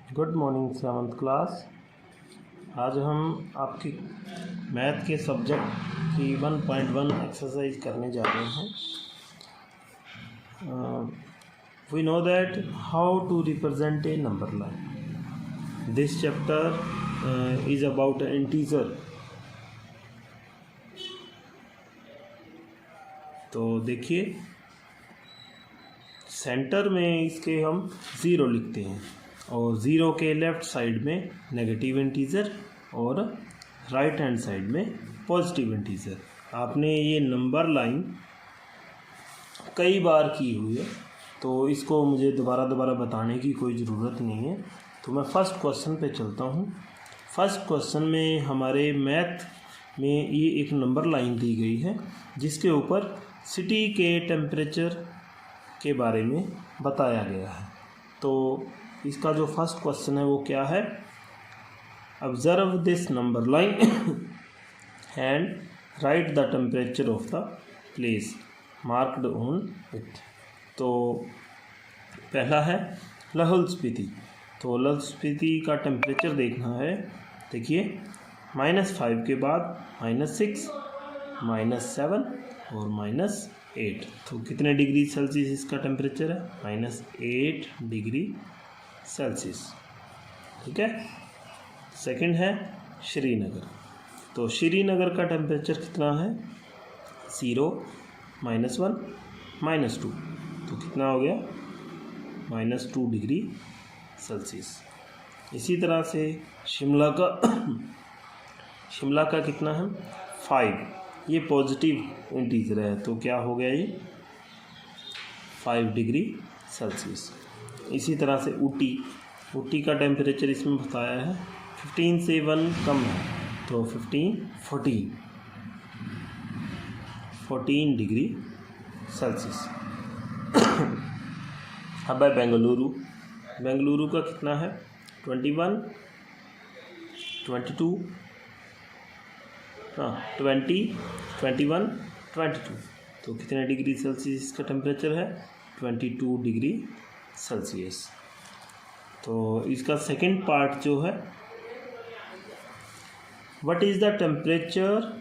Good morning 7th class. आज हम आपकी मैथ के सब्जेक्ट की 1.1 एक्सरसाइज करने जा रहे हैं। We know that how to represent a number line. This chapter is about integer. तो देखिए, सेंटर में इसके हम ज़ीरो लिखते हैं और ज़ीरो के लेफ़्ट साइड में नेगेटिव इंटीज़र और राइट हैंड साइड में पॉजिटिव इंटीज़र। आपने ये नंबर लाइन कई बार की हुई है, तो इसको मुझे दोबारा बताने की कोई ज़रूरत नहीं है। तो मैं फर्स्ट क्वेश्चन पे चलता हूँ। फर्स्ट क्वेश्चन में हमारे मैथ में ये एक नंबर लाइन दी गई है जिसके ऊपर सिटी के टेम्परेचर के बारे में बताया गया है। तो इसका जो फर्स्ट क्वेश्चन है वो क्या है? Observe this number line and right the temperature of the place marked on it. तो पहला है लाहौल स्पीति। तो लाहौल स्पीति का टेम्परेचर देखना है। देखिए, -5 के बाद -6, -7 और -8। तो कितने डिग्री सेल्सियस इसका टेम्परेचर है? -8 डिग्री सेल्सियस। ठीक है। सेकंड है श्रीनगर। तो श्रीनगर का टेम्परेचर कितना है? 0, -1, -2। तो कितना हो गया? -2 डिग्री सेल्सियस। इसी तरह से शिमला का कितना है? 5। ये पॉजिटिव इंटीजर है, तो क्या हो गया? ये 5 डिग्री सेल्सियस। इसी तरह से ऊटी का टेम्परेचर इसमें बताया है 15 से 1 कम है, तो 14 डिग्री सेल्सियस। अब है बेंगलुरु का कितना है? 21, 22, 20, 21, 22। तो कितने डिग्री सेल्सियस इसका टेम्परेचर है? 22 डिग्री सेल्सियस। तो इसका सेकंड पार्ट जो है, what is the temperature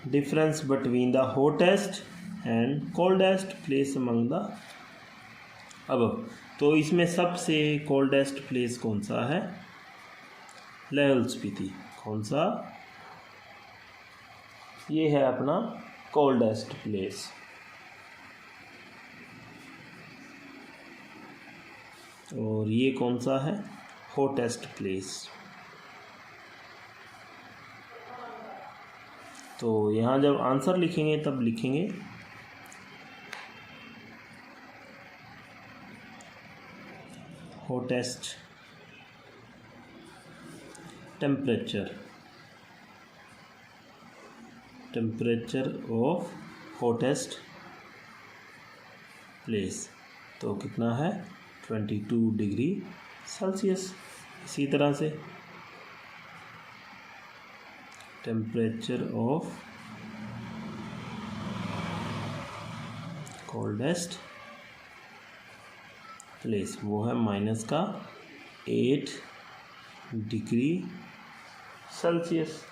difference between the hottest and coldest place among the above. तो इसमें सबसे कोल्डेस्ट प्लेस कौन सा है? लाहौल स्पीति। कौन सा? ये है अपना कोल्डेस्ट प्लेस। और ये कौन सा है? Hottest place. तो यहाँ जब आंसर लिखेंगे तब लिखेंगे hottest temperature of hottest place. तो कितना है? 22 डिग्री सेल्सियस। इसी तरह से टेम्परेचर ऑफ कोल्डेस्ट प्लेस, वो है -8 डिग्री सेल्सियस।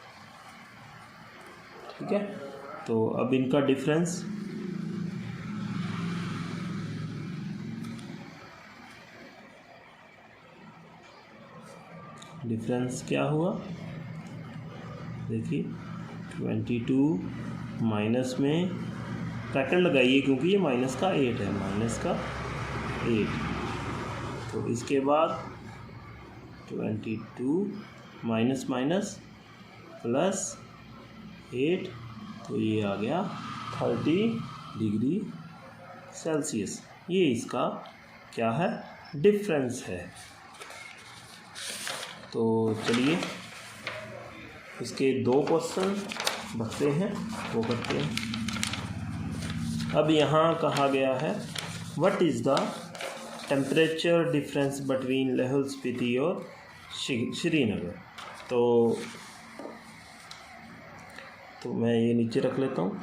ठीक है। तो अब इनका डिफरेंस क्या हुआ? देखिए, 22 माइनस में ब्रैकेट लगाइए क्योंकि ये -8 है, -8। तो इसके बाद 22 माइनस +8, तो ये आ गया 30 डिग्री सेल्सियस। ये इसका क्या है? डिफरेंस है। तो चलिए, इसके 2 क्वेश्चन बचते हैं, वो करते हैं। अब यहाँ कहा गया है what is the temperature difference between Lahaul Spiti और श्रीनगर। तो मैं ये नीचे रख लेता हूँ।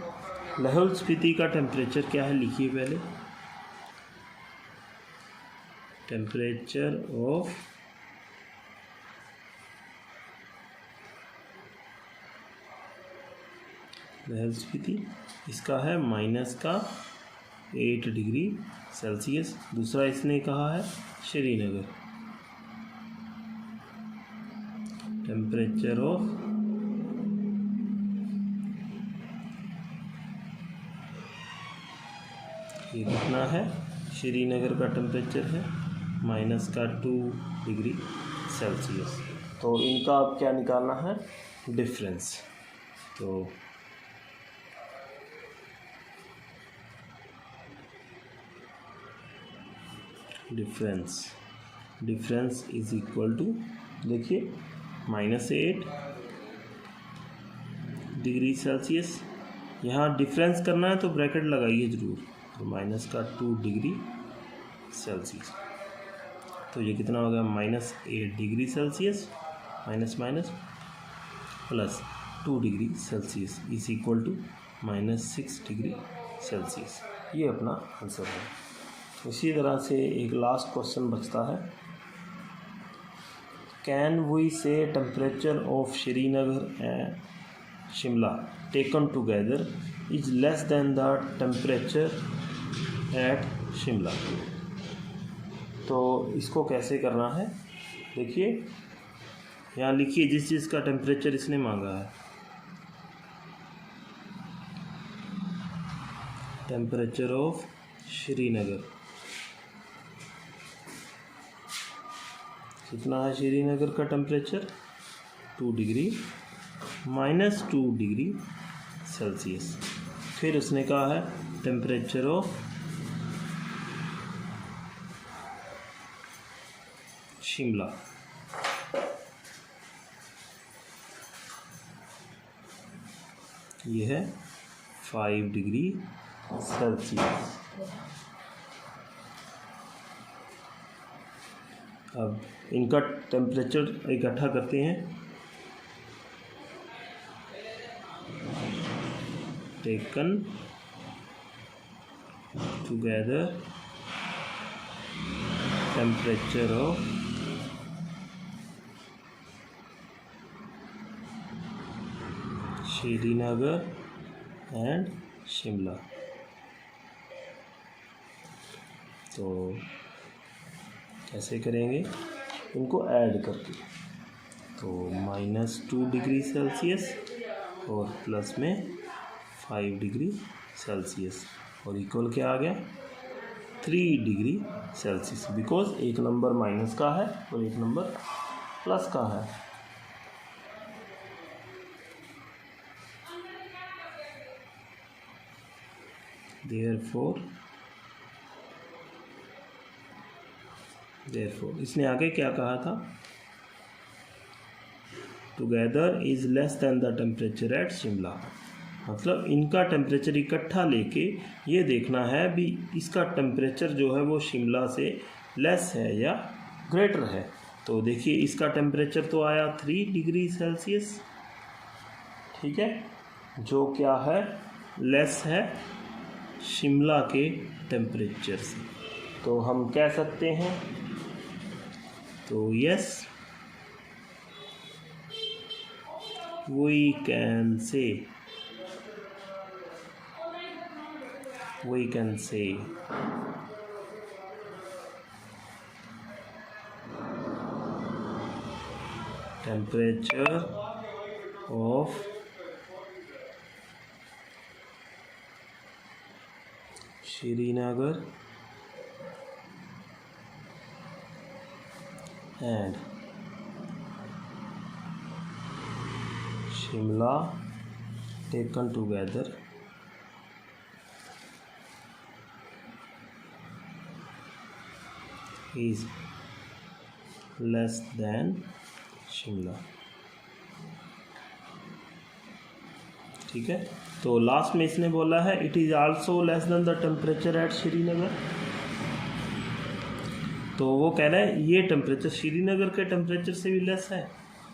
लाहौल स्पीति का टेम्परेचर क्या है? लिखिए पहले। टेम्परेचर ऑफ लाहौल स्पीति, इसका है -8 डिग्री सेल्सियस। दूसरा इसने कहा है श्रीनगर, टेम्परेचर ऑफ ये कितना है, श्रीनगर का टेम्परेचर है -2 डिग्री सेल्सियस। तो इनका अब क्या निकालना है, डिफरेंस। तो डिफरेंस इज इक्वल टू, देखिए -8 डिग्री सेल्सियस, यहाँ डिफरेंस करना है तो ब्रैकेट लगाइए ज़रूर, तो -2 डिग्री सेल्सियस। तो ये कितना हो गया, -8 degree Celsius minus plus 2 degree Celsius is equal to -6 degree Celsius. ये अपना आंसर है। इसी तरह से एक लास्ट क्वेश्चन बचता है, कैन वी से temperature of Srinagar and Shimla taken together is less than the temperature eight Shimla. तो इसको कैसे करना है, देखिए यहाँ लिखिए जिस चीज़ का टेम्परेचर इसने मांगा है, टेम्परेचर ऑफ श्रीनगर कितना है, श्रीनगर का टेम्परेचर 2 डिग्री -2 डिग्री सेल्सियस। फिर उसने कहा है टेम्परेचर ऑफ शिमला, ये है 5 डिग्री सेल्सियस। अब इनका टेम्परेचर इकट्ठा करते हैं, taken together temperature of Srinagar and Shimla. तो कैसे करेंगे, इनको ऐड करके, तो -2 डिग्री सेल्सियस और प्लस में 5 डिग्री सेल्सियस और इक्वल क्या आ गया, 3 डिग्री सेल्सियस, बिकॉज एक नंबर माइनस का है और एक नंबर प्लस का है। देयरफॉर इसने आगे क्या कहा था, together is less than the temperature eight Shimla, मतलब इनका टेम्परेचर इकट्ठा लेके ये देखना है भी इसका टेम्परेचर जो है वो शिमला से लेस है या ग्रेटर है। तो देखिए इसका टेम्परेचर तो आया 3 डिग्री सेल्सियस, ठीक है, जो क्या है, लेस है शिमला के टेम्परेचर से। तो हम कह सकते हैं, तो yes we can say temperature of Srinagar and Shimla taken together is less than Shimla. ठीक है, तो लास्ट में इसने बोला है it is also less than the temperature at Srinagar. तो वो कह रहा है ये टेम्परेचर श्रीनगर के टेम्परेचर से भी लेस है।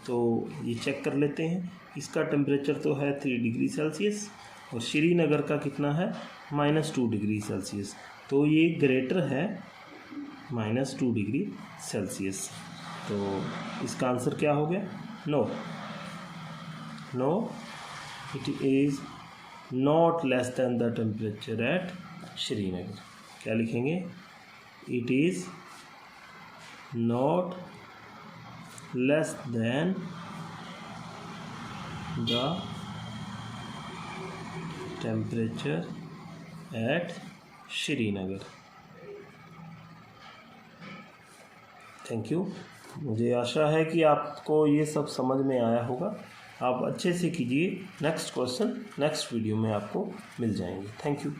तो ये चेक कर लेते हैं, इसका टेम्परेचर तो है 3 डिग्री सेल्सियस और श्रीनगर का कितना है, -2 डिग्री सेल्सियस। तो ये ग्रेटर है -2 डिग्री सेल्सियस। तो इसका आंसर क्या हो गया, no it is not less than the temperature at Srinagar. क्या लिखेंगे? It is not less than the temperature at Srinagar. Thank you. मुझे आशा है कि आपको ये सब समझ में आया होगा। आप अच्छे से कीजिए। नेक्स्ट क्वेश्चन नेक्स्ट वीडियो में आपको मिल जाएंगे। Thank you.